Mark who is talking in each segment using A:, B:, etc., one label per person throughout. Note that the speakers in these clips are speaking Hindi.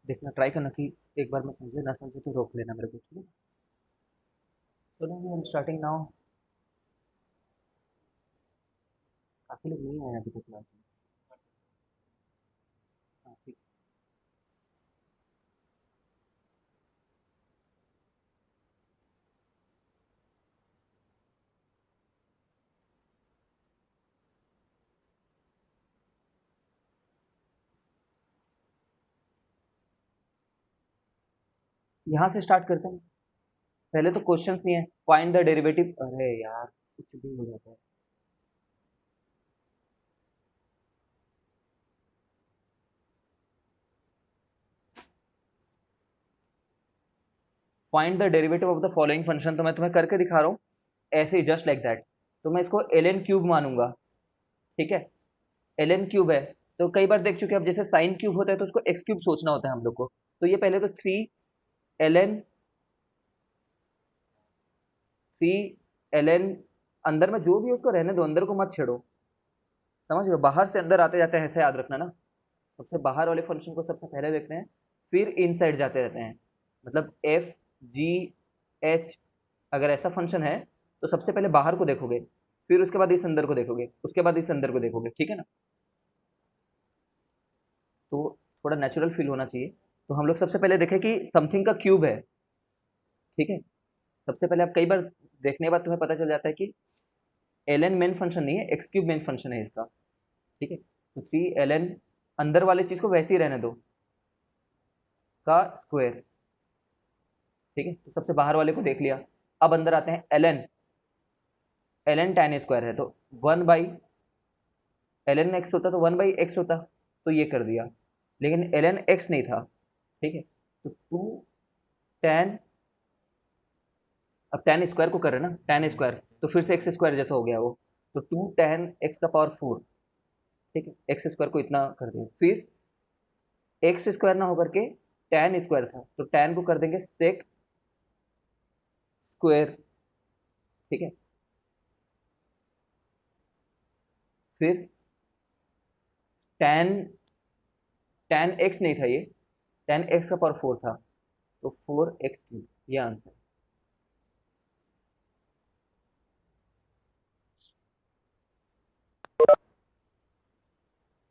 A: देखना, ट्राई करना कि एक बार में समझे, ना समझे तो रोक लेना मेरे को, ठीक है? चलो हम स्टार्टिंग नाउ। काफ़ी लोग नहीं आए अभी तक क्लास में। हाँ, ठीक। यहाँ से स्टार्ट करते हैं। पहले तो क्वेश्चन नहीं है, फाइंड द डेरिवेटिव। अरे यार, कुछ भी हो जाता है। Find the derivative of the following function, तो मैं तुम्हें करके दिखा रहा हूँ ऐसे ही, जस्ट लाइक दैट। तो मैं इसको एल एन क्यूब मानूंगा, ठीक है? एल एन क्यूब है, तो कई बार देख चुके हैं, अब जैसे साइन क्यूब होता है तो उसको एक्स क्यूब सोचना होता है हम लोग को। तो ये पहले तो थ्री एल एन अंदर में जो भी है उसको रहने दो, अंदर को मत छेड़ो। समझ रहे हो? बाहर से अंदर आते जाते हैं, ऐसे याद रखना ना। सबसे बाहर वाले फंक्शन को सबसे पहले देखते हैं, फिर इनसाइड जाते रहते हैं। मतलब एफ जी एच, अगर ऐसा फंक्शन है तो सबसे पहले बाहर को देखोगे, फिर उसके बाद इस अंदर को देखोगे, उसके बाद इस अंदर को देखोगे, ठीक है ना? तो थोड़ा नेचुरल फील होना चाहिए। तो हम लोग सबसे पहले देखें कि समथिंग का क्यूब है, ठीक है? सबसे पहले आप कई बार देखने के बाद तुम्हें पता चल जाता है कि एल एन मेन फंक्शन नहीं है, एक्स क्यूब मेन फंक्शन है इसका, ठीक है? तो 3 ln, अंदर वाले चीज को वैसे ही रहने दो, का स्क्वायर, ठीक है? तो सबसे बाहर वाले को देख लिया। अब अंदर आते हैं, एल एन tan स्क्वायर है, तो 1/ln x होता तो 1/x होता, तो ये कर दिया। लेकिन ln x नहीं था, ठीक है? तो 2 tan, अब tan स्क्वायर को कर रहे हैं ना, tan स्क्वायर, तो फिर से एक्स स्क्वायर जैसा हो गया वो। तो 2 tan x⁴, ठीक है? एक्स स्क्वायर को इतना कर दिया, फिर एक्स स्क्वायर ना होकर के tan स्क्वायर था, तो tan को कर देंगे सेक स्क्वायर, ठीक है? फिर tan tan x नहीं था ये, tan x⁴ था, तो 4x3, ये आंसर।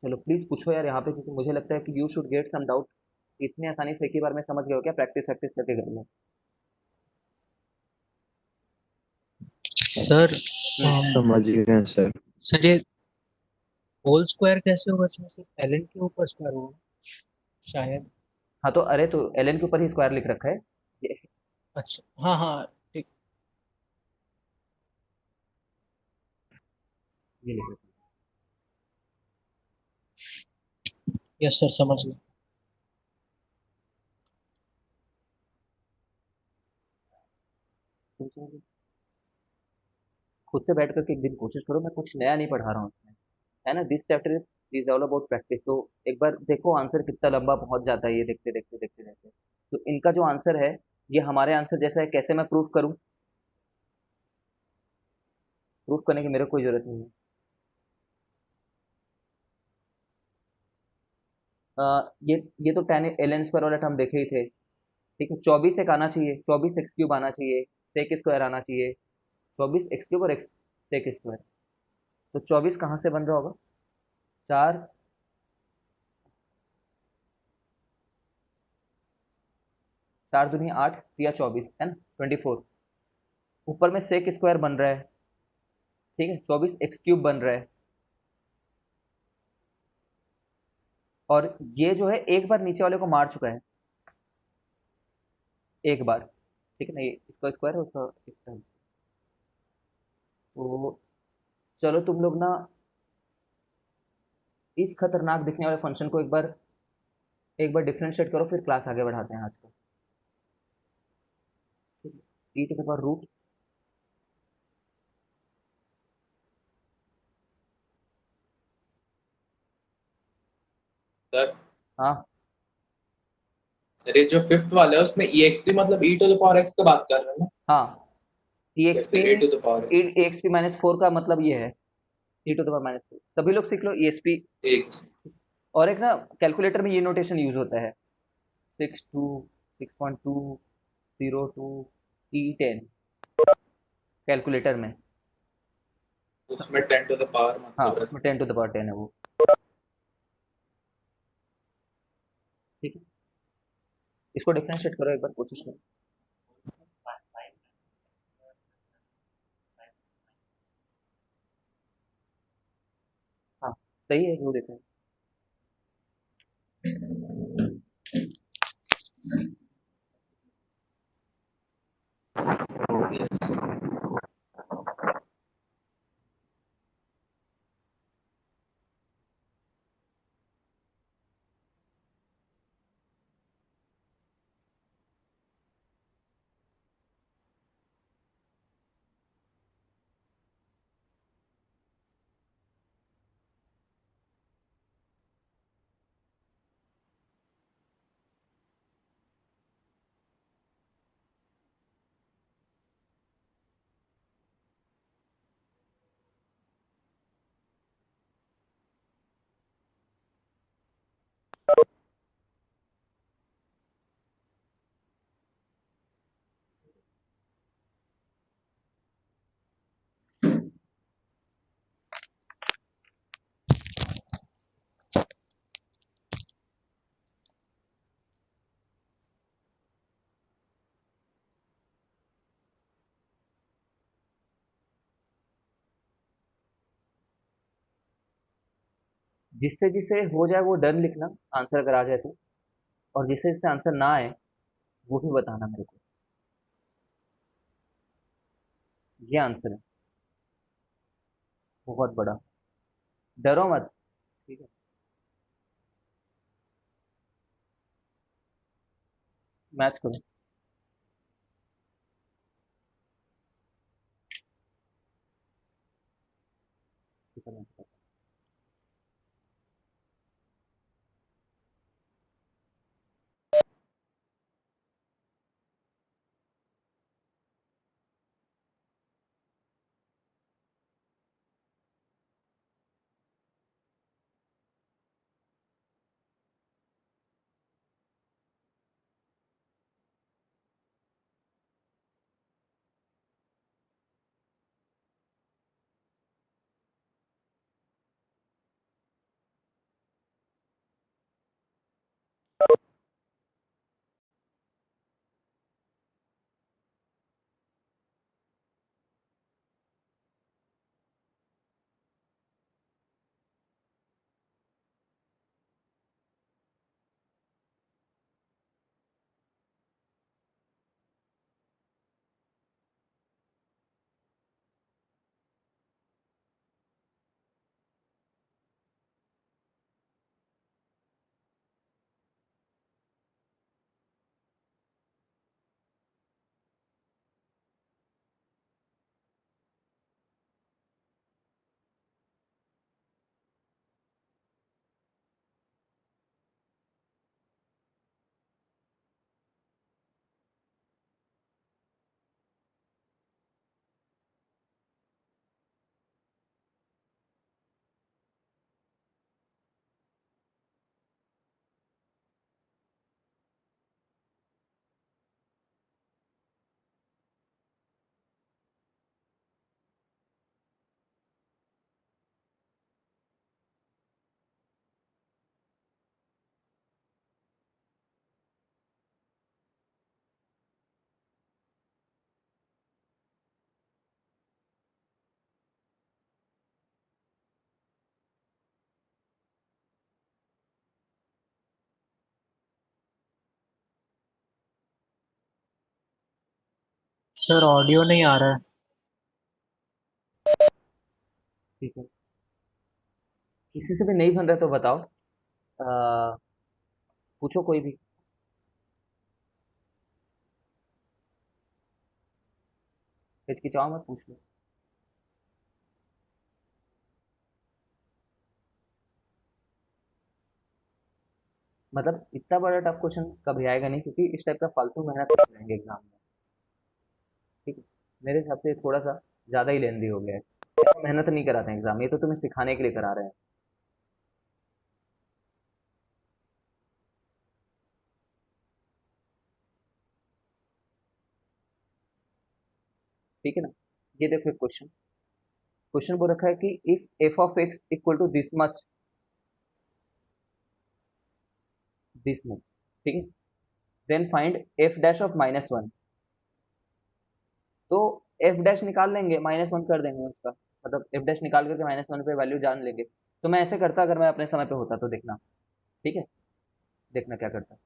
A: चलो प्लीज पूछो यार यहाँ पे, क्योंकि मुझे लगता है कि you should get some doubt. इतनी आसानी से एक ही बार में समझ गए हो क्या? प्रैक्टिस प्रैक्टिस करके कर लो।
B: सर
A: हम्म।
C: समझ गए सर।
B: सर ये होल स्क्वायर कैसे होगा? इसमें सिर्फ एल एन के ऊपर स्क्वायर होगा शायद।
A: हाँ तो अरे, तो एल एन के ऊपर ही स्क्वायर लिख रखा है ये।
B: अच्छा, हाँ हाँ, ठीक।
A: ये लिख रखा
B: यस सर, समझ गया।
A: है। तुम समझ गए? खुद से बैठ करके एक दिन कोशिश करो, मैं कुछ नया नहीं पढ़ा रहा हूँ इसमें, है ना? This chapter is all about practice. तो एक बार देखो आंसर कितना लंबा पहुंच जाता है, ये देखते देखते देखते देखते। तो इनका जो आंसर है, ये हमारे आंसर जैसा है। कैसे मैं प्रूफ करूं? प्रूफ करने की मेरे को कोई जरूरत नहीं है। ये तो tan ln स्क्वायर वाला टर्म देखे ही थे, ठीक है? 24 एक आना चाहिए, 24x³ आना चाहिए, सेक स्क्वायर आना चाहिए। 24x³ और एक्स सेक स्क्वायर। तो 24 कहाँ से बन रहा होगा? 4, 4 दूनी 8, 3 या 24, है ना? 24। ऊपर में सेक स्क्वायर बन रहा है, ठीक है? 24x³ बन रहा है। और ये जो है एक बार नीचे वाले को मार चुका है, एक बार, ठीक है ना? ये इसका स्क्वायर है, उसका एक टर्म। तो चलो तुम लोग ना इस खतरनाक दिखने वाले फंक्शन को एक बार डिफरेंशिएट करो, फिर क्लास आगे बढ़ाते हैं आज का, ठीक है? e⁻√।
D: सर
A: हाँ,
D: सर ये जो फिफ्थ वाला है उसमें EXP मतलब ई टू द पावर एक्स का बात कर रहे हैं ना,
A: हाँ। ई
D: या
A: एक्स पी
D: फिर a to the power
A: e
D: x?
A: X p minus four का मतलब ये है, e⁻⁻4। सभी लोग सीख लो ESP।
D: ठीक।
A: और एक ना कैलकुलेटर में ये नोटेशन यूज होता है, 6.2 कैलकुलेटर में।
D: उसमें 10 टू द पावर
A: हाँ
D: मतलब
A: उसमें 10 to the power 10 है वो। ठीक है, इसको डिफरेंशिएट करो एक बार, कोशिश करो। हाँ सही है, वो देखें। जिससे जिसे हो जाए वो डन लिखना, आंसर अगर आ जाए तो। और जिससे जिससे आंसर ना आए वो भी बताना मेरे को। ये आंसर है बहुत बड़ा, डरो मत। ठीक है, मैच करो। ठीक है, मैच करो।
B: सर ऑडियो नहीं आ रहा है।
A: ठीक है, किसी से भी नहीं बन रहा तो बताओ। आ, पूछो कोई भी। हिचकिचाओ मत, पूछ लो। मतलब इतना बड़ा टफ क्वेश्चन कभी आएगा नहीं, क्योंकि इस टाइप का फालतू मेहनत कर लेंगे एग्जाम में। ठीक है, मेरे हिसाब से थोड़ा सा ज़्यादा ही लेंदी हो गया है। ऐसा मेहनत नहीं कराते हैं एग्जाम, ये तो तुम्हें सिखाने के लिए करा रहे हैं। ठीक है ना। ये देखो एक क्वेश्चन, क्वेश्चन बोल रखा है कि if f of x equal to this much, ठीक है, then find f dash of -1। तो एफ डैश निकाल लेंगे, -1 कर देंगे उसका, मतलब एफ डैश निकाल करके -1 पे वैल्यू जान लेंगे। तो मैं ऐसे करता अगर मैं अपने समय पे होता तो, देखना, ठीक है, देखना क्या करता।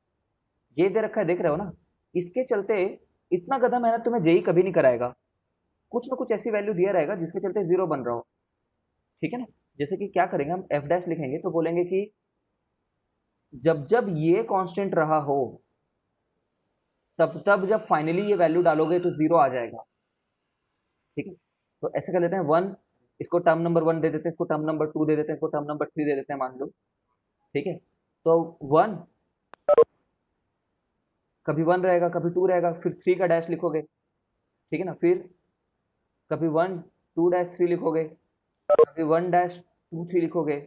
A: ये दे रखा है, देख रहे हो ना, इसके चलते इतना गधा मेहनत तुम्हें जेई कभी नहीं कराएगा, कुछ ना कुछ ऐसी वैल्यू दिया रहेगा जिसके चलते जीरो बन रहा हो, ठीक है ना। जैसे कि क्या करेंगे हम, एफ डैश लिखेंगे तो बोलेंगे कि जब जब ये कांस्टेंट रहा हो, तब तब जब फाइनली ये वैल्यू डालोगे तो जीरो आ जाएगा, ठीक है। तो ऐसे कर लेते हैं 1, इसको टर्म नंबर 1 दे देते हैं, इसको टर्म नंबर 2 दे देते हैं, इसको टर्म नंबर 3 दे देते हैं, मान लो, ठीक है। तो 1 कभी 1 रहेगा, कभी 2 रहेगा, फिर 3 का डैश लिखोगे, ठीक है ना, फिर कभी 1 2 डैश 3 लिखोगे, कभी 1 डैश 2 3 लिखोगे।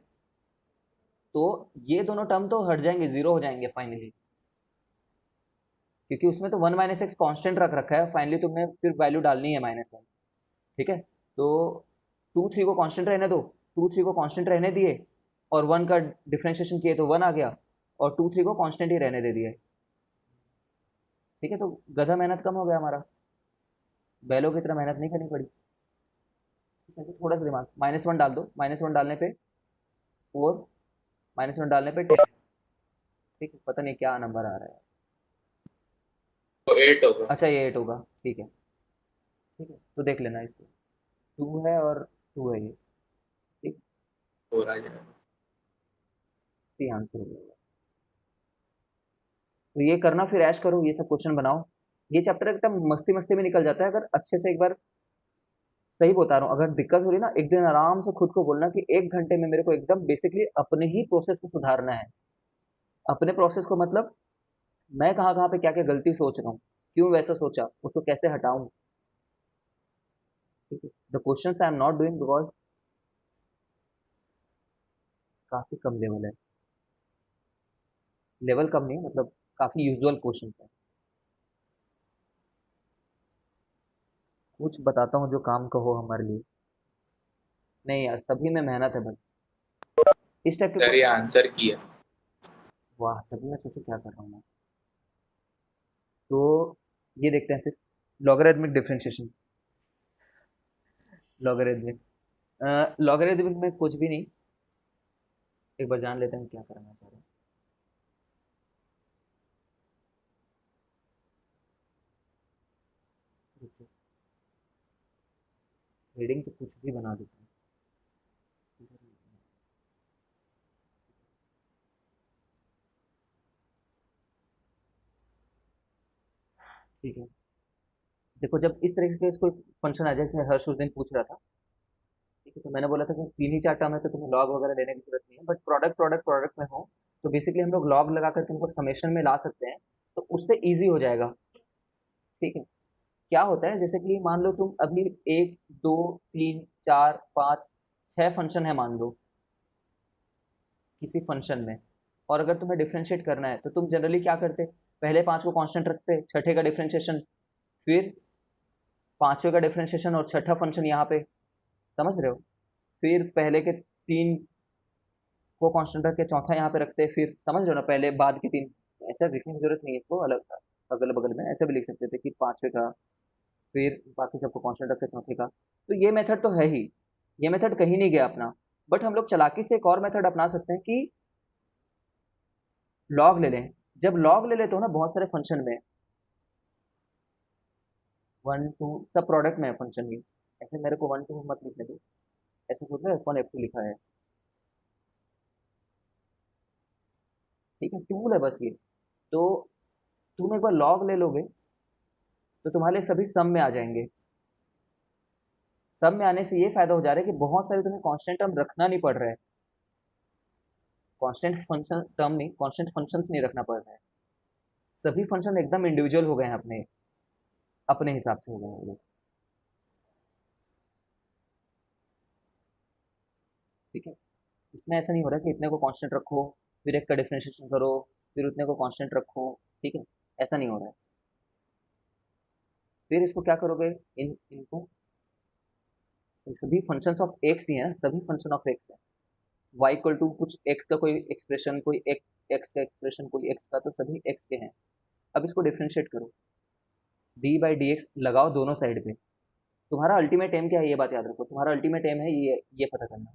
A: तो ये दोनों टर्म तो हट जाएंगे, जीरो हो जाएंगे फाइनली, क्योंकि उसमें तो 1 माइनस एक्स कॉन्स्टेंट रख रखा है, फाइनली तुम्हें फिर वैल्यू डालनी है -1, ठीक है। तो 2 3 को कांस्टेंट रहने दो, 2 3 को कांस्टेंट रहने दिए और 1 का डिफरेंशिएशन किए तो 1 आ गया, और 2 3 को कांस्टेंट ही रहने दे दिए, ठीक है। तो गधा मेहनत कम हो गया हमारा, बैलों की तरह मेहनत नहीं करनी पड़ी, ठीक है। तो थोड़ा सा दिमाग, -1 डाल दो, -1 डालने पे 4, -1 डालने पे 10, ठीक है। पता नहीं क्या नंबर आ रहा है,
D: तो 8 होगा।
A: अच्छा ये 8 होगा, ठीक है, ठीक है। तो देख लेना, इसको 2 है और 2 है ये, ठीक,
D: हो रहा है।
A: सी आंसर हो जाएगा। तो ये करना, फिर ऐश करो, ये सब क्वेश्चन बनाओ। ये चैप्टर एकदम मस्ती मस्ती में निकल जाता है अगर अच्छे से एक बार, सही बता रहा हूँ, अगर दिक्कत हो रही ना, एक दिन आराम से खुद को बोलना कि 1 घंटे में मेरे को एकदम बेसिकली अपने ही प्रोसेस को सुधारना है। अपने प्रोसेस को मतलब मैं कहाँ कहाँ पे क्या क्या गलती सोच रहा हूँ, क्यों वैसा सोचा, उसको कैसे हटाऊं, ठीक है। The question I am not doing because काफी कम लेवल है, लेवल कम नहीं है, मतलब काफी यूजुअल क्वेश्चन है। कुछ बताता हूँ जो काम का हो हमारे लिए, नहीं यार सभी में मेहनत है बस, इस टाइप के
D: सर ये
A: क्वेश्चन।
D: आंसर किया।
A: वाह, तभी मैं सोचू क्या कर रहा हूँ मैं। तो ये देखते हैं फिर, लॉगरिथमिक डिफरेंशिएशन, लॉगरिथमिक, लॉगरिथमिक में कुछ भी नहीं, एक बार जान लेते हैं क्या करना चाह रहे हैं। रीडिंग तो कुछ भी बना देते हैं, ठीक है। देखो जब इस तरीके से कोई फंक्शन आ जाए, जैसे हर्ष उस दिन पूछ रहा था, ठीक है, तो मैंने बोला था कि 3 ही 4 टर्म है तो तुम्हें लॉग वगैरह लेने की जरूरत नहीं है, बट प्रोडक्ट प्रोडक्ट प्रोडक्ट में हो तो बेसिकली हम लोग लॉग लगा करके उनको समेशन में ला सकते हैं, तो उससे ईजी हो जाएगा, ठीक है। क्या होता है, जैसे कि मान लो तुम अभी 1 2 3 4 5 6 फंक्शन है मान लो किसी फंक्शन में, और अगर तुम्हें डिफरेंशिएट करना है तो तुम जनरली क्या करते, पहले 5 को कांस्टेंट रखते, छठे का डिफरेंशिएशन, फिर पांचवे का डिफरेंशिएशन और छठा फंक्शन यहाँ पे, समझ रहे हो, फिर पहले के 3 को कांस्टेंट रख के चौथा यहाँ पे रखते, फिर समझ रहे हो ना, पहले बाद के 3, ऐसा लिखने की जरूरत नहीं है, इसको अलग अगल बगल में ऐसे भी लिख सकते थे कि पांचवे का, फिर बाकी सबको कांस्टेंट रख के चौथे का। तो ये मेथड तो है ही, ये मेथड कहीं नहीं गया अपना, बट हम लोग चालाकी से एक और मेथड अपना सकते हैं कि लॉग ले लें। जब लॉग ले लेते हो ना बहुत सारे फंक्शन में, 1 2 सब प्रोडक्ट में है फंक्शन की, ऐसे मेरे को 1 2 मत लिखने दो, ऐसे सोच रहे F1 F2 लिखा है, ठीक है, टूल है बस ये। तो तुम एक बार लॉग ले लोगे तो तुम्हारे लिए सभी सम में आ जाएंगे, सम में आने से ये फायदा हो जा रहा है कि बहुत सारे तुम्हें कांस्टेंट टर्म रखना नहीं पड़ रहा है, कांस्टेंट फंक्शन टर्म नहीं, कांस्टेंट फंक्शंस नहीं रखना पड़ रहा है, सभी फंक्शन एकदम इंडिविजुअल हो गए हैं, अपने अपने हिसाब से हो गए हैं वो लोग, ठीक है। इसमें ऐसा नहीं हो रहा कि इतने को कांस्टेंट रखो, फिर एक का डिफरेंशिएशन करो, फिर उतने को कांस्टेंट रखो, ठीक है, ऐसा नहीं हो रहा है। फिर इसको क्या करोगे, इनको सभी फंक्शंस ऑफ एक्स ही हैं, सभी फंक्शन ऑफ एक्स है, y इक्वल टू कुछ x का कोई एक्सप्रेशन, कोई x का एक्सप्रेशन, कोई x का, तो सभी x के हैं। अब इसको डिफ्रेंशिएट करो, डी बाई डी एक्स लगाओ दोनों साइड पे। तुम्हारा अल्टीमेट एम क्या है, ये बात याद रखो, तुम्हारा अल्टीमेट एम है ये पता करना,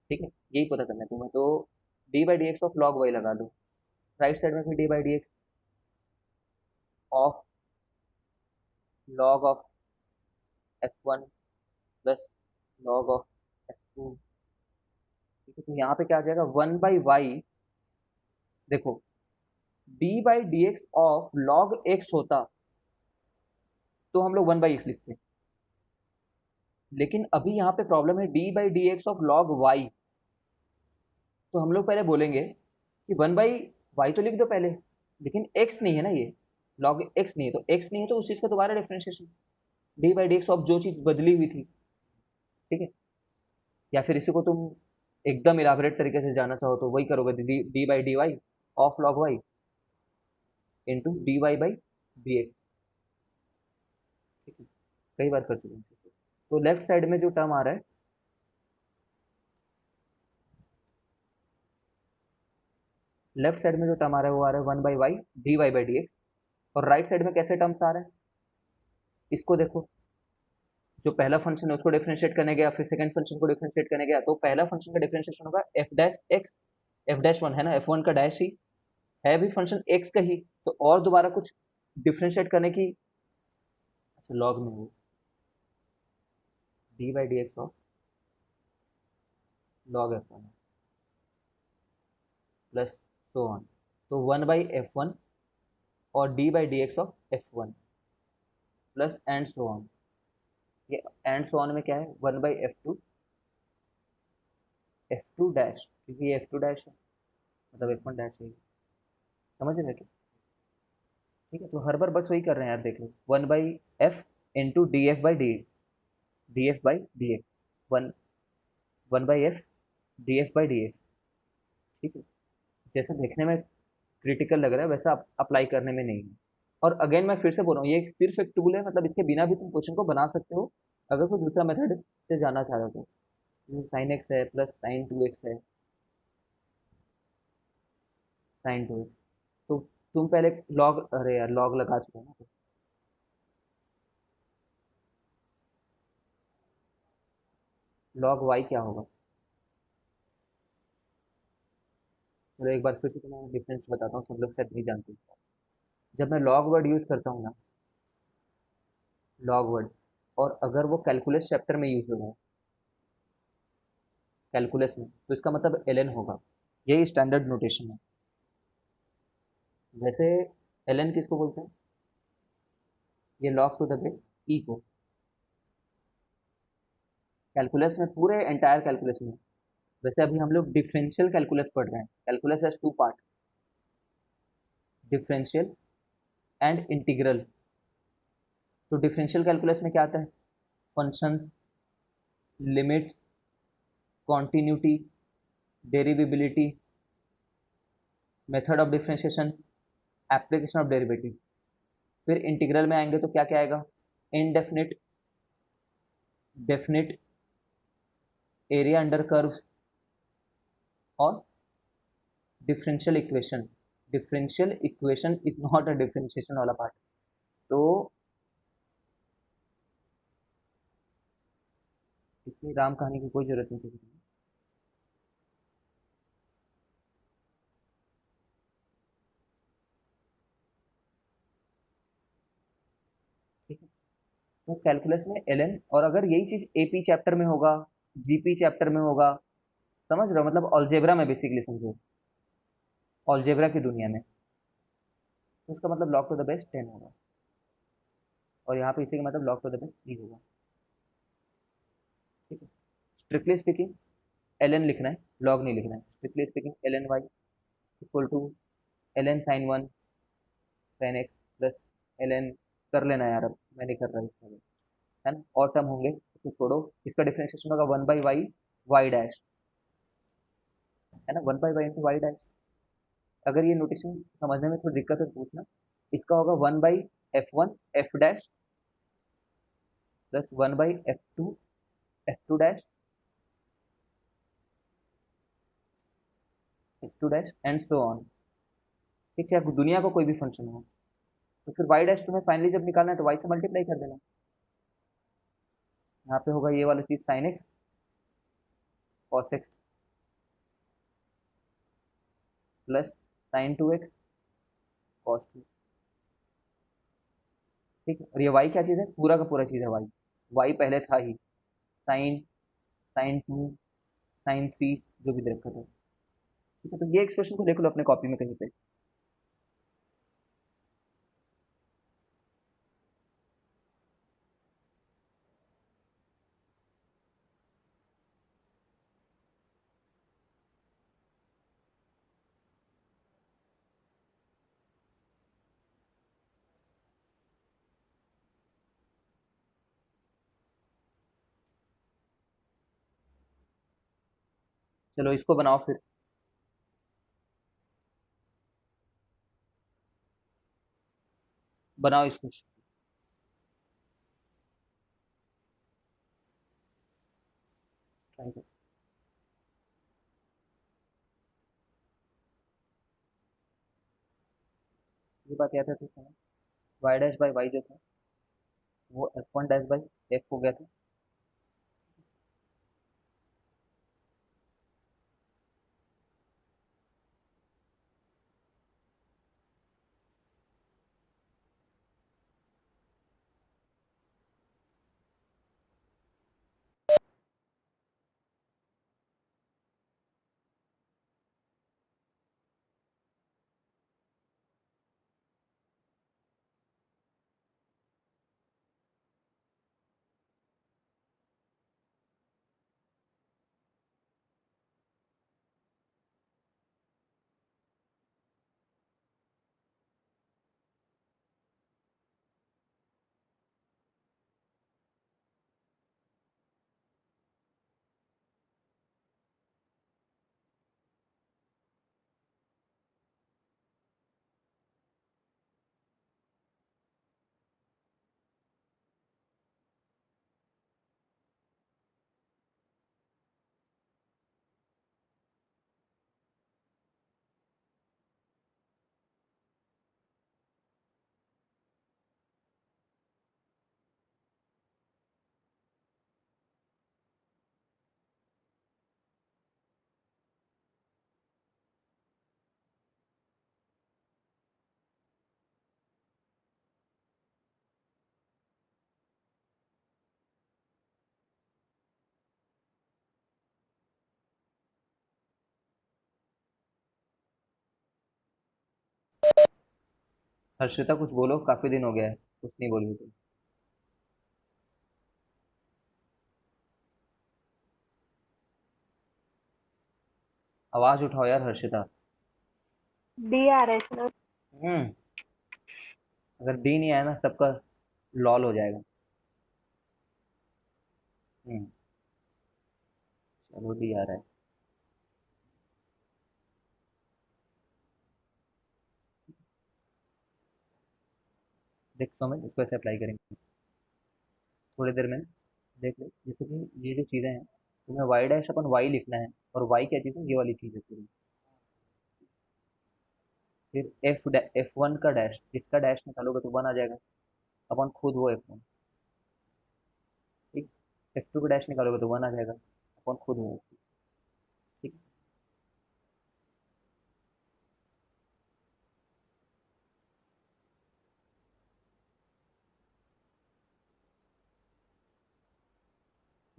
A: ठीक है, यही पता करना है तुम्हें। तो d by d x of log y लगा दो, राइट साइड में फिर d by d x of log of f one plus log of f two, ठीक है। तो यहाँ पे क्या आ जाएगा, वन बाई वाई, देखो d by d x of log x होता तो हम लोग वन बाई एक्स लिखते, लेकिन अभी यहाँ पे प्रॉब्लम है d by d x of log y, तो हम लोग पहले बोलेंगे कि वन बाई वाई तो लिख दो पहले, लेकिन एक्स नहीं है ना, ये लॉग एक्स नहीं है, तो एक्स नहीं है तो उस चीज़ का दोबारा differentiation, D by d x of जो चीज़ बदली हुई थी, ठीक है। या फिर इसी को तुम एकदम इलाबरेट तरीके से जाना चाहो तो वही करोगे, d by d y of log y into d y by d x, ठीक है, कई बार कर चुके हैं। तो लेफ्ट साइड में जो टर्म आ रहा है, लेफ्ट साइड में जो टर्म आ रहा है वो आ रहा है one by y d y by d x, और राइट साइड में कैसे टर्म्स आ रहे हैं, इसको देखो, जो पहला फंक्शन है उसको डिफरेंशिएट करने गया, फिर सेकंड फंक्शन को डिफरेंशिएट करने गया, तो पहला फंक्शन का डिफरेंशिएशन होगा F dash x, F dash one है ना, एफ वन का डैश ही है भी फंक्शन एक्स का ही, तो और दोबारा कुछ डिफरेंशिएट करने की, अच्छा लॉग में हो D by d x of log F one plus so on, तो वन बाई एफ वन और D by d x of f one plus and so on, ये एंड सो ऑन में क्या है, one by F two dash, क्योंकि ये एफ टू डैश है मतलब एफ वन डैश है, समझ रहे क्या, ठीक है। तो हर बार बस वही कर रहे हैं यार, देख लो, one by f into d f by d f by d x, one one by f d f by d x, ठीक है। जैसा देखने में क्रिटिकल लग रहा है वैसा अप्लाई करने में नहीं है। और अगेन मैं फिर से बोल रहा हूँ, ये सिर्फ एक टूल है, मतलब इसके बिना भी तुम क्वेश्चन को बना सकते हो अगर कोई दूसरा मेथड से जाना चाह रहे हो तो। साइन एक्स है प्लस साइन टू एक्स है, साइन टू एक्स, तो तुम पहले लॉग, अरे यार लॉग लगा चुके हो ना, लॉग वाई क्या होगा, चलो एक बार फिर से तुम्हें डिफरेंस बताता हूँ, सब लोग शायद नहीं जानते। जब मैं लॉग वर्ड यूज़ करता हूँ ना, लॉग वर्ड, और अगर वो कैलकुलस चैप्टर में यूज़ हो रहा है, कैलकुलस में, तो इसका मतलब एल होगा, यही स्टैंडर्ड नोटेशन है। वैसे एल किसको बोलते हैं, ये लॉग टू द बेस ई को, कैलकुलस में, पूरे एंटायर कैलकुलस में। वैसे अभी हम लोग डिफरेंशियल कैलकुलस पढ़ रहे हैं, calculus has two part, differential and integral. तो डिफरेंशियल कैलकुलस में क्या आता है, functions, limits, continuity, derivability, method of differentiation, application of derivative. फिर इंटीग्रल में आएंगे तो क्या क्या आएगा, indefinite, definite, area under curves, और differential equation. Differential equation is not a differentiation वाला पार्ट, तो इतनी राम कहानी की कोई जरूरत नहीं थी। ठीक है, तो कैलकुलस में एल, और अगर यही चीज एपी चैप्टर में होगा, जीपी चैप्टर में होगा, समझ रहे हो, मतलब ऑलजेब्रा में बेसिकली समझो, ऑलजेब्रा की दुनिया में, तो उसका मतलब लॉग टू द बेस 10 होगा, और यहाँ पे इसी का मतलब लॉग टू द बेस 3 होगा, ठीक है। स्ट्रिक्टली स्पीकिंग एल लिखना है, लॉग नहीं लिखना है। Strictly speaking l n y equal to l n sine one sine x plus l n, कर लेना यार, अब मैं नहीं कर रहा इसका, है ना, और टर्म होंगे तो छोड़ो, इसका डिफरेंशिएशन होगा one by y y dash, है ना, one by y into y dash. अगर ये नोटेशन समझने में थोड़ी दिक्कत है तो पूछना, इसका होगा one by F one F dash plus 1/f2 dash f2 dash and so on. ठीक, चाहे दुनिया का कोई भी फंक्शन हो, तो फिर y डैश तुम्हें फाइनली जब निकालना है तो y से मल्टीप्लाई कर देना। यहाँ पे होगा ये वाला चीज sine x cos x plus sin 2x cos 2। ठीक है, और ये y क्या चीज़ है, पूरा का पूरा चीज़ है y पहले था ही, sin 2 sin 3 जो भी दे रखा था। ठीक है, तो ये एक्सप्रेशन को देख लो अपने कॉपी में कहीं पे। चलो इसको बनाओ फिर, बनाओ इसको। ट्राई करो। ये बात याद है तो वाई डैश बाई वाई जो था वो f1 डैश बाई एफ हो गया था। हर्षिता कुछ बोलो, काफी दिन हो गया है कुछ नहीं बोली हो तुम। आवाज उठाओ यार हर्षिता।
C: डी आ रहा है सर।
A: हम्म। अगर डी नहीं आया ना सबका लॉल हो जाएगा। हम्म। चलो डी आ रहा है। देख समझ, इसको ऐसे अप्लाई करेंगे थोड़ी देर में। देख ले जैसे कि ये जो चीज़ें हैं, तुम्हें वाई डैश अपन वाई लिखना है, और वाई क्या चीज़ है, ये वाली चीज़ है पूरी। फिर एफ वन का डैश, इसका डैश निकालोगे तो 1 आ जाएगा, अपन खुद वो f1। ठीक, f2 का डैश निकालोगे तो 1 आ जाएगा, अपन खुद वो f2। ठीक,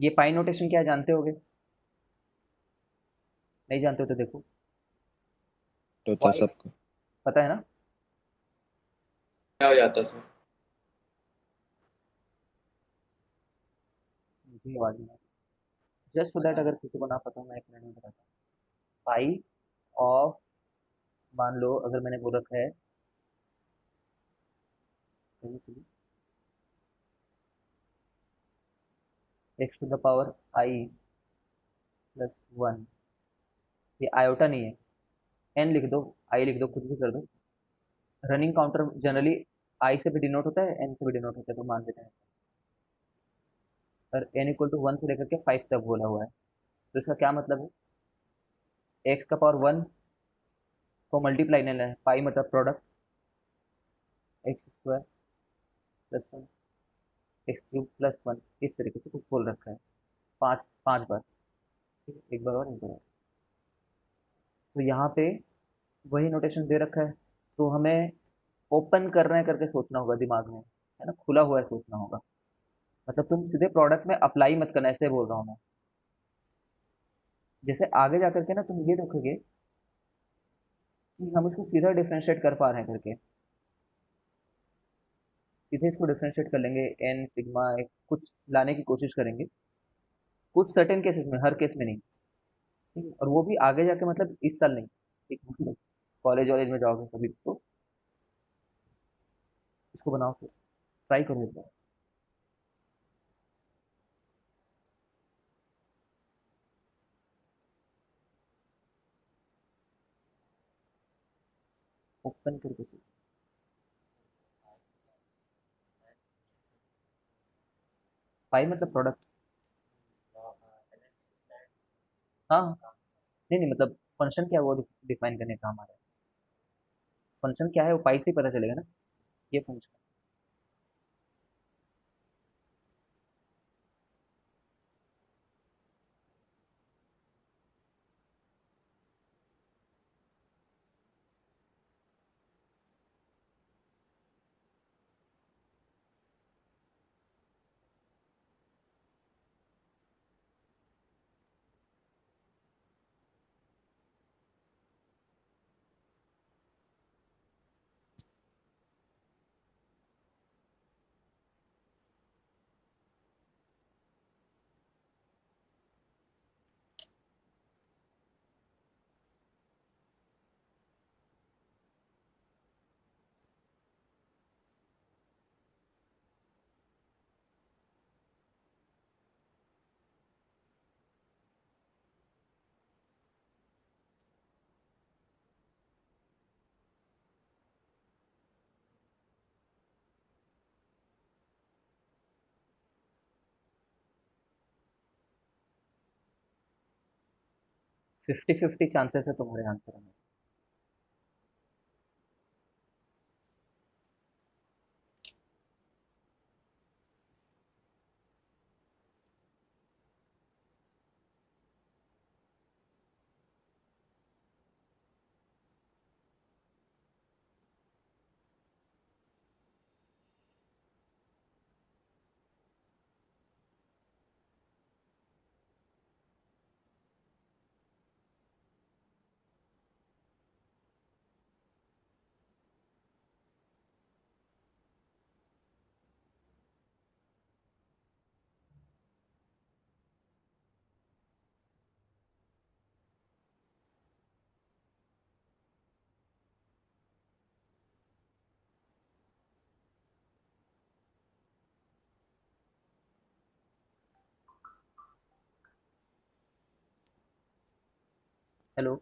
A: ये पाई नोटेशन क्या है जानते होगे, नहीं जानते हो तो देखो।
E: होता
A: वाई
E: सबको।
A: पता है ना।
D: क्या हो जाता है सर?
A: मुझे आवाज नहीं जस्ट सो दैट, अगर किसी को ना पता हो मैं एक मिनट में बताता हूँ। पाई ऑफ, मान लो अगर मैंने बोल रखा है x⁻i +1, ये आयोटा नहीं है, एन लिख दो, आई लिख दो, कुछ भी कर दो। रनिंग काउंटर जनरली आई से भी डिनोट होता है, एन से भी डिनोट होता है, तो मान लेते हैं ऐसा। और n इक्वल टू 1 से लेकर के 5 तक बोला हुआ है, तो इसका क्या मतलब है, x का पावर 1 को मल्टीप्लाई लेना है, पाई मतलब product x square plus 1 x cube plus 1, इस तरीके से कुछ बोल रखा है, पाँच पाँच बार, ठीक है, एक बार और एक बार और। तो यहाँ पे वही नोटेशन दे रखा है, तो हमें ओपन कर रहे हैं करके सोचना होगा दिमाग में, है ना, खुला हुआ है सोचना होगा, मतलब तुम सीधे प्रोडक्ट में अप्लाई मत करना, ऐसे बोल रहा हूँ मैं। जैसे आगे जा करके ना तुम ये देखोगे कि हम इसको सीधा डिफरेंशिएट कर पा रहे हैं करके, सीधे इसको डिफरेंशिएट कर लेंगे, एन सिग्मा एक कुछ लाने की कोशिश करेंगे, कुछ सर्टेन केसेस में, हर केस में नहीं, ठीक है, और वो भी आगे जाके मतलब इस साल नहीं, ठीक, मतलब कॉलेज वॉलेज में जाओगे कभी तो इसको बनाओ, फिर ट्राई करो एक बार। ओपन करके पाई मतलब प्रोडक्ट, हाँ हाँ। नहीं नहीं, मतलब फंक्शन क्या है वो डिफाइन करने का हमारा, फंक्शन क्या है वो पाई से ही पता चलेगा ना, ये फंक्शन। 50-50 चांसेस है तुम्हारे आंसर में। हेलो।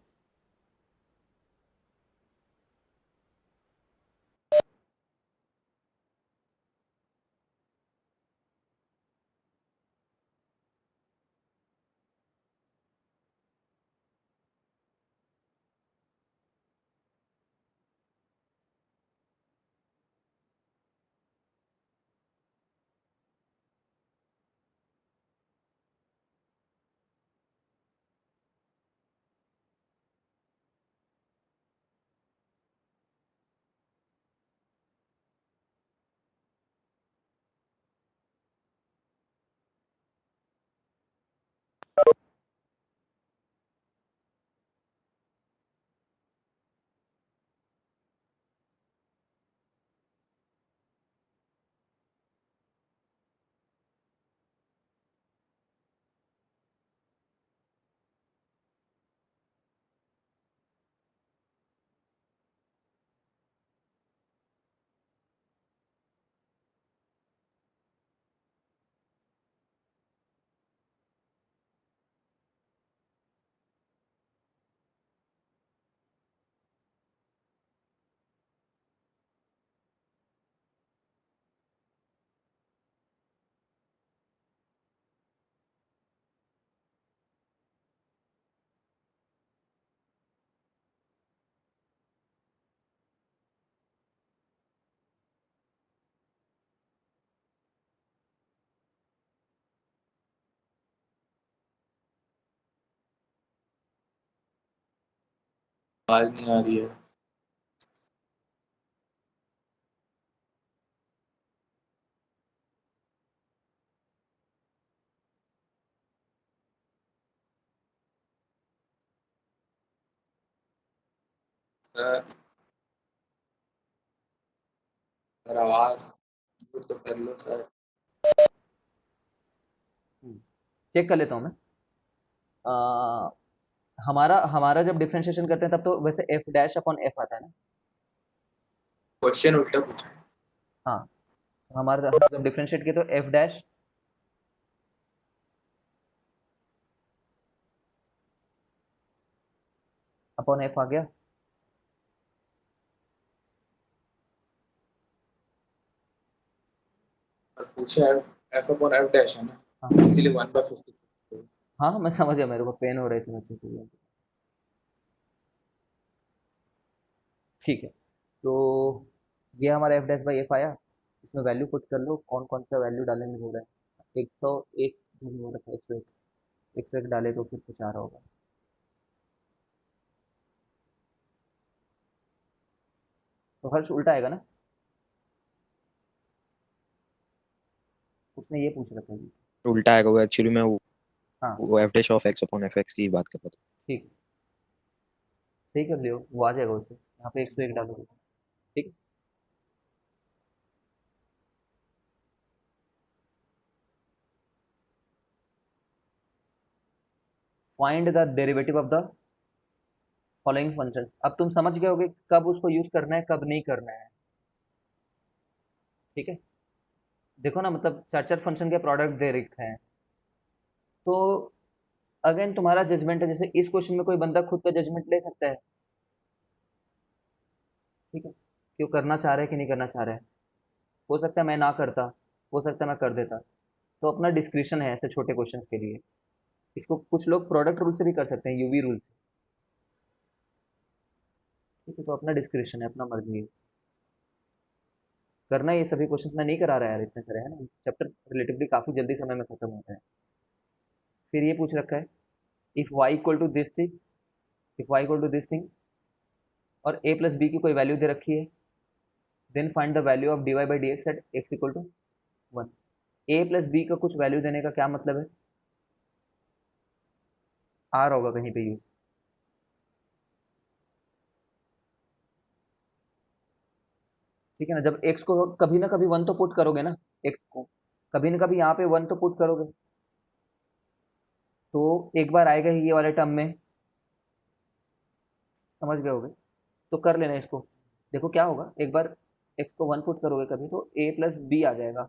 D: आवाज नहीं आ रही है। सर सर आवाज तो कर लो सर।
A: चेक कर लेता हूँ मैं। अ, हमारा हमारा जब डिफरेंशिएशन करते हैं तब तो वैसे एफ डैश अपॉन एफ आता है ना।
D: क्वेश्चन उल्टा पूछा।
A: हाँ, हमारा जब डिफरेंशिएट किया तो एफ डैश अपॉन एफ आ गया।
D: और पूछा एफ अपॉन एफ डैश है ना,
A: हाँ
D: इसीलिए 1/56।
A: हाँ, मैं समझ गया, मेरे को पेन हो रहा है इसमें ठीक है। तो ये हमारा एफ डैश बाई एफ आया। इसमें वैल्यू पुट कर लो, कौन कौन सा वैल्यू डालने में हो रहा है। 101 जो भी हो रखा है, 101 101 डाले तो फिर कुछ आ रहा होगा। तो हर्ष उल्टा आएगा ना। उसने ये पूछ रखा है जी।
E: उल्टा आएगा वो एक्चुअली मैं
A: हाँ
E: वो F dash of x upon F x की बात कर रहा था।
A: ठीक, सही कर लियो, वो आ जाएगा उससे। यहाँ पे 101 डालोगे ठीक है। Find the derivative of the following functions. अब तुम समझ गए होगे कब उसको यूज करना है कब नहीं करना है। ठीक है, देखो ना, मतलब चार चार फंक्शन के प्रोडक्ट दे रखे हैं। तो अगेन तुम्हारा जजमेंट है, जैसे इस क्वेश्चन में कोई बंदा खुद का जजमेंट ले सकता है। ठीक है, क्यों करना चाह रहा है कि नहीं करना चाह रहा है। हो सकता है मैं ना करता, हो सकता है मैं कर देता। तो अपना डिस्क्रिप्शन है ऐसे छोटे क्वेश्चंस के लिए। इसको कुछ लोग प्रोडक्ट रूल से भी कर सकते हैं, यूवी रूल से। ठीक है, तो अपना डिस्क्रिप्शन है, अपना मर्जी है करना। ये सभी क्वेश्चंस मैं नहीं करा रहा है यार, इतने सारे है ना। चैप्टर रिलेटिवली काफ़ी जल्दी समय में खत्म होता है। फिर ये पूछ रखा है, if y equal to this thing, if y equal to this thing और ए प्लस बी की कोई वैल्यू दे रखी है, then find the value of d y by d x at x equal to 1। A plus B का कुछ वैल्यू देने का क्या मतलब है। आर होगा कहीं पे यूज। ठीक है ना, जब एक्स को कभी ना कभी वन तो पुट करोगे ना, एक्स को कभी ना कभी यहाँ पे वन तो पुट करोगे। तो एक बार आएगा ही ये वाले टर्म में, समझ गए होगे। तो कर लेना इसको। देखो क्या होगा, एक बार एक्स को वन पुट करोगे कभी तो ए प्लस बी आ जाएगा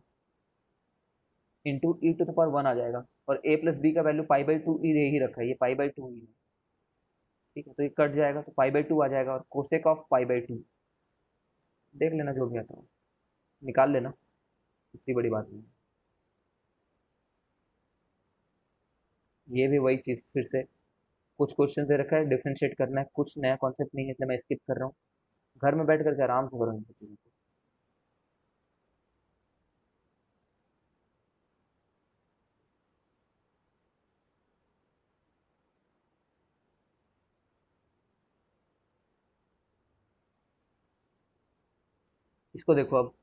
A: into e to the power one आ जाएगा। और ए प्लस बी का value pi by two e ही रखा है, ये पाई बाई टू ही है। ठीक है, तो ये कट जाएगा तो पाई बाई टू आ जाएगा, और cosec of pi by to देख लेना जो भी आता हो, निकाल लेना, इतनी बड़ी बात नहीं है। ये भी वही चीज़ फिर से, कुछ क्वेश्चन दे रखा है डिफरेंशिएट करना है, कुछ नया कॉन्सेप्ट नहीं है, इसलिए मैं स्किप कर रहा हूँ। घर में बैठ करके आराम से करो इन सब चीज़ों को। इसको देखो अब,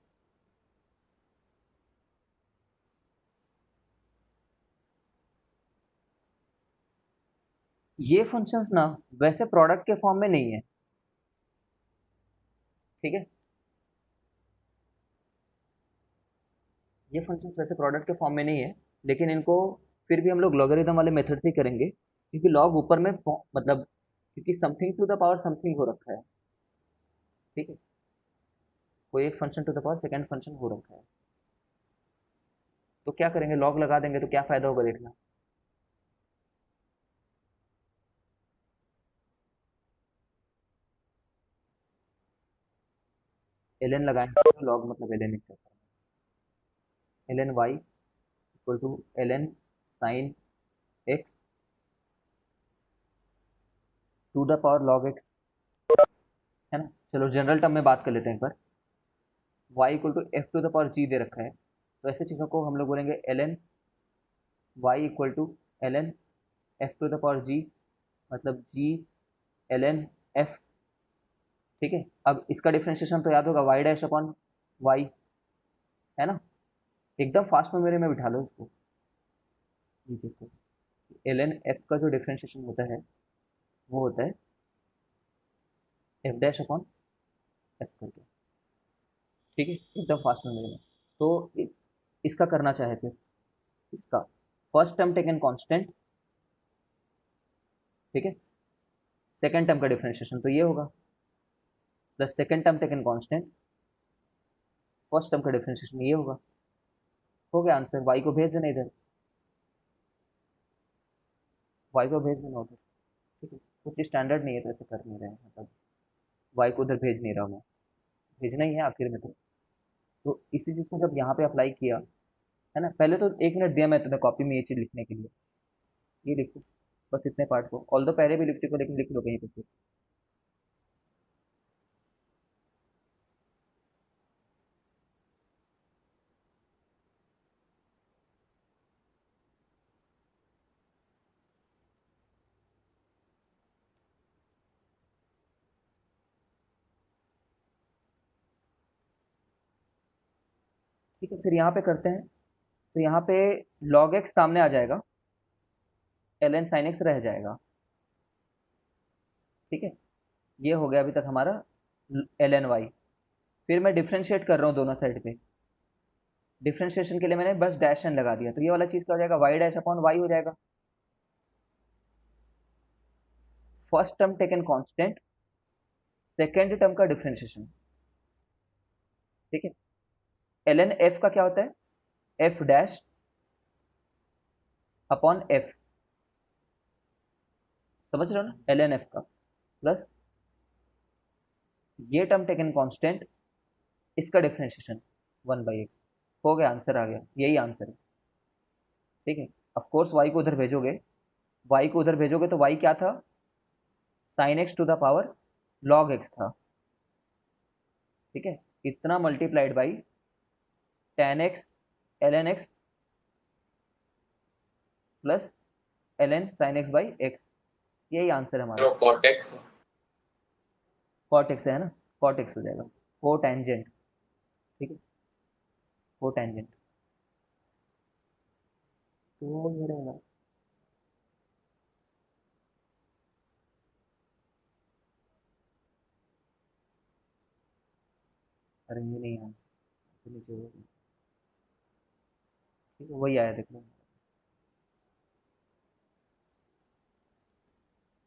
A: ये फंक्शंस ना वैसे प्रोडक्ट के फॉर्म में नहीं है। ठीक है, ये फंक्शंस वैसे प्रोडक्ट के फॉर्म में नहीं है, लेकिन इनको फिर भी हम लोग लॉगरिथम वाले मेथड से ही करेंगे, क्योंकि लॉग ऊपर में मतलब क्योंकि something to the power something हो रखा है। ठीक है, कोई एक function to the power second function हो रखा है। तो क्या करेंगे, लॉग लगा देंगे, तो क्या फायदा होगा देखना। एल एन लगाएंगे तो लॉग मतलब l n except, l n y equal to l n sine x to the power log x, है ना। चलो जनरल टर्म में बात कर लेते हैं एक बार। Y equal to f to the power g दे रखा है, तो ऐसे चीज़ों को हम लोग बोलेंगे l n y equal to l n f to the power g, मतलब जी एल एन एफ ठीक है। अब इसका डिफ्रेंशिएशन तो याद होगा वाई डैश अपॉन वाई, है ना। एकदम फास्ट मेमोरी में बिठा लो इसको, ये चीज़ को। ln f का जो डिफ्रेंशिएशन होता है वो होता है f डैश अपॉन f करके, ठीक है, एकदम फास्ट मेमोरी में। तो इसका करना चाहे फिर इसका फर्स्ट टर्म टेकन कांस्टेंट, ठीक है, सेकंड टर्म का डिफरेंशिएशन तो ये होगा plus second term taken constant, first term का डिफरेंशिएशन ये होगा। हो गया आंसर। वाई को भेज देना इधर, वाई को भेज देना उधर, ठीक है। कुछ स्टैंडर्ड नहीं है तो ऐसे कर नहीं रहे हैं, मतलब वाई को उधर भेज नहीं रहा मैं, भेजना ही है आखिर में। तो इसी चीज़ को जब यहाँ पे अप्लाई किया, है ना, पहले तो 1 मिनट दिया मैं तुम्हें कॉपी में ये चीज़ लिखने के लिए, ये लिखो बस इतने पार्ट को, ऑल दो पहले भी लिख चुके हो लेकिन लिख लो कहीं पे फिर। ठीक है, फिर यहाँ पे करते हैं। तो यहाँ पे log x सामने आ जाएगा, ln sin x रह जाएगा, ठीक है। ये हो गया अभी तक हमारा ln y। फिर मैं डिफ्रेंशिएट कर रहा हूँ दोनों साइड पे, डिफ्रेंशिएशन के लिए मैंने बस डैश एन लगा दिया, तो ये वाला चीज़ क्या हो जाएगा, y डैश अपॉन y हो जाएगा। First term taken constant, second term का डिफ्रेंशिएशन, ठीक है। ln f का क्या होता है, f डैश अपॉन f, समझ रहे हो ना, ln f का प्लस ये टर्म टेकन कांस्टेंट, इसका डिफ्रेंशिएशन 1/x। हो गया, आंसर आ गया, यही आंसर है, ठीक है। ऑफ कोर्स y को उधर भेजोगे, y को उधर भेजोगे तो y क्या था, sin x to the power log x था, ठीक है। इतना multiplied by tan x ln x plus ln sin x by x, यही आंसर है हमारा।
D: कॉटेक्स
A: cot x है ना, cot x हो जाएगा, को टेंजेंट, ठीक है, को टेंजेंट। तो ये रहेगा, अरे ये नहीं आंसर, नीचे हो गया, ठीक है, वही आया देख लो।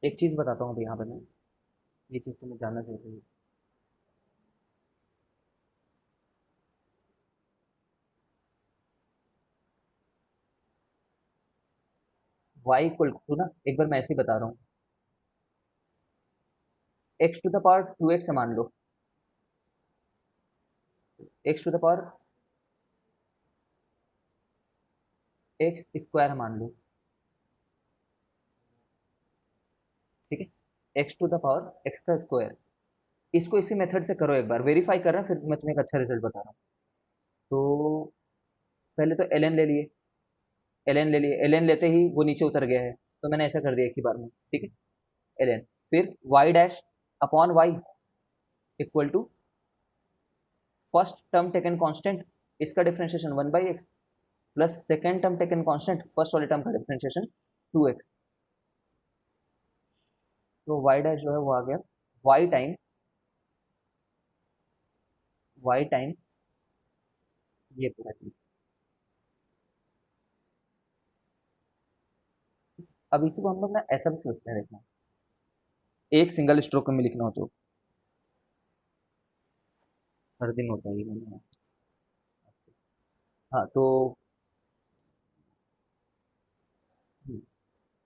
A: एक चीज़ बताता हूँ अभी यहाँ पे मैं, ये चीज़ तुम्हें जानना जरूरी है। y इक्वल टू ना, एक बार मैं ऐसे ही बता रहा हूँ, x to the power 2x मान लो, x to the power x square मान लो, ठीक है, x to the power x का स्क्वायर। इसको इसी मेथड से करो, एक बार वेरीफाई करना, फिर मैं तुम्हें एक अच्छा रिजल्ट बता रहा हूँ। तो पहले तो ln ले लिए, ln ले लिए, ln लेते ही वो नीचे उतर गया है, तो मैंने ऐसा कर दिया एक ही बार में, ठीक है, ln। फिर y dash upon y equal to first term taken constant, इसका differentiation 1/x plus second term taken constant, first वाले टर्म का डिफरेंशिएशन 2x। तो y डैश जो है वो आ गया y टाइम ये पूरा चीज। अब इसी को हम लोग ना ऐसा भी सोचते हैं, देखना एक सिंगल स्ट्रोक में लिखना हो तो हर दिन होता है ये मैंने, हाँ तो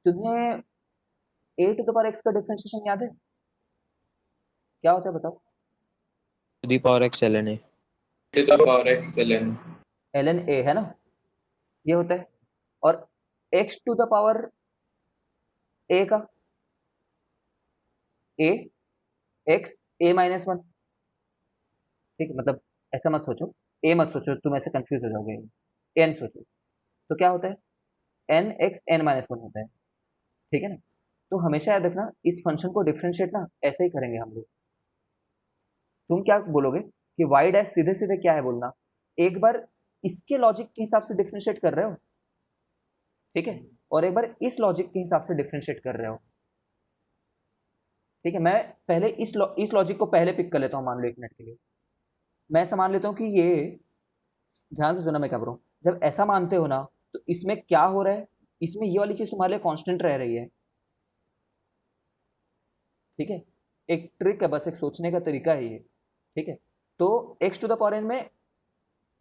A: तुम्हें a to the power x का डिफरेंशिएशन याद है, क्या होता है बताओ।
E: To the power x ln a।
D: To the power x ln
A: ln a है ना, ये होता है। और x to the power a का a x a माइनस 1, ठीक है, मतलब ऐसा मत सोचो, a मत सोचो, तुम ऐसे कंफ्यूज हो जाओगे, n सोचो। तो क्या होता है n x n माइनस 1 होता है, ठीक है ना। तो हमेशा याद रखना इस फंक्शन को डिफरेंशिएट ना ऐसे ही करेंगे हम लोग, तुम क्या बोलोगे कि वाई डैश सीधे सीधे क्या है बोलना, एक बार इसके लॉजिक के हिसाब से डिफरेंशिएट कर रहे हो, ठीक है, और एक बार इस लॉजिक के हिसाब से डिफरेंशिएट कर रहे हो, ठीक है। मैं पहले इस लॉजिक को पहले पिक कर लेता हूँ, मान लो 1 मिनट के लिए मैं ऐसा मान लेता हूँ कि ये, ध्यान से सुना मैं क्या बोल रहा हूँ, जब ऐसा मानते हो ना तो इसमें क्या हो रहा है, इसमें ये वाली चीज तुम्हारे लिए कांस्टेंट रह रही है, ठीक है। एक ट्रिक है, बस एक सोचने का तरीका है ये, ठीक है। तो x to the power n में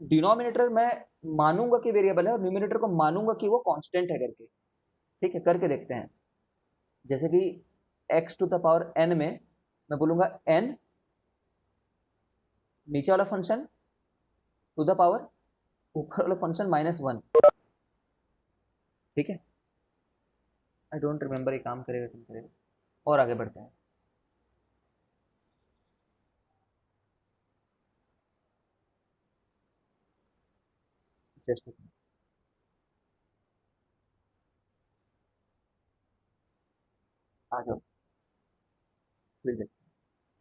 A: डिनोमिनेटर मैं मानूंगा कि वेरिएबल है और न्यूमिनेटर को मानूंगा कि वो कांस्टेंट है करके, ठीक है। करके देखते हैं, जैसे कि x to the power n में मैं बोलूंगा n, नीचे वाला फंक्शन टू द पावर ऊपर वाला फंक्शन -1, ठीक है। आई डोंट रिमेम्बर, ये काम करेगा तुम करेगा, और आगे बढ़ते हैं। जस्ट आ जाओ, फिर देखते हैं।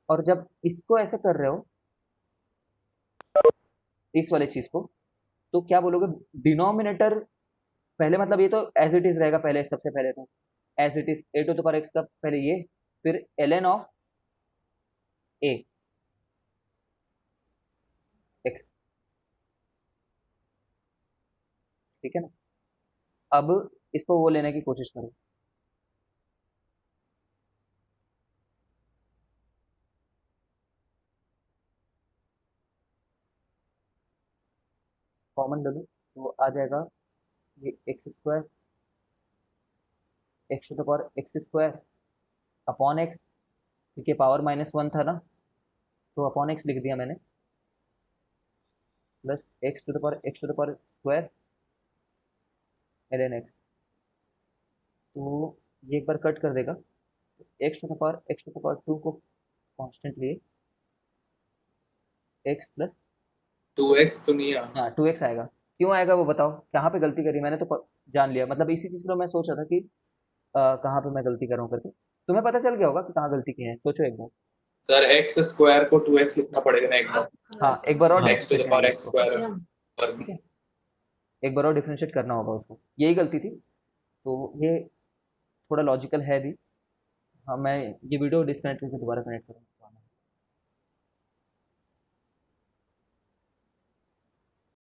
A: और जब इसको ऐसे कर रहे हो, इस वाले चीज को, तो क्या बोलोगे, डिनोमिनेटर पहले, मतलब ये तो एज इट इज रहेगा, पहले सबसे पहले तो as it is a to the power x का पहले ये, फिर ln ऑफ ए एक्स, ठीक है ना। अब इसको वो लेने की कोशिश करो, कॉमन ले लो तो आ जाएगा ये x to the power x square upon x, क्योंकि पावर -1 था ना, तो अपॉन एक्स लिख दिया मैंने, plus x to the power square ln x. तो ये एक बार कट कर देगा, एक्स टू द पावर 2 को कांस्टेंट लिए एक्स प्लस,
D: 2x तो नहीं आ
A: हाँ 2x आएगा। क्यों आएगा वो बताओ, कहाँ पे गलती करी मैंने, तो जान लिया, मतलब इसी चीज़ को मैं सोच रहा था कि कहाँ पे मैं गलती कर रहा हूँ करके, तुम्हें पता चल गया होगा कि कहाँ गलती की है, सोचो एक बार।
D: सर x स्क्वायर को 2x लिखना पड़ेगा ना एक बार,
A: हाँ एक बार और
D: x to the
A: differentiate
D: power
A: करेंगे
D: x
A: उसको,
D: स्क्वायर
A: ठीक है, एक बार और डिफरेंशिएट करना होगा उसको, यही गलती थी। तो ये थोड़ा लॉजिकल है भी। हाँ मैं ये वीडियो डिस्कनेक्ट करके दोबारा कनेक्ट करूँगा।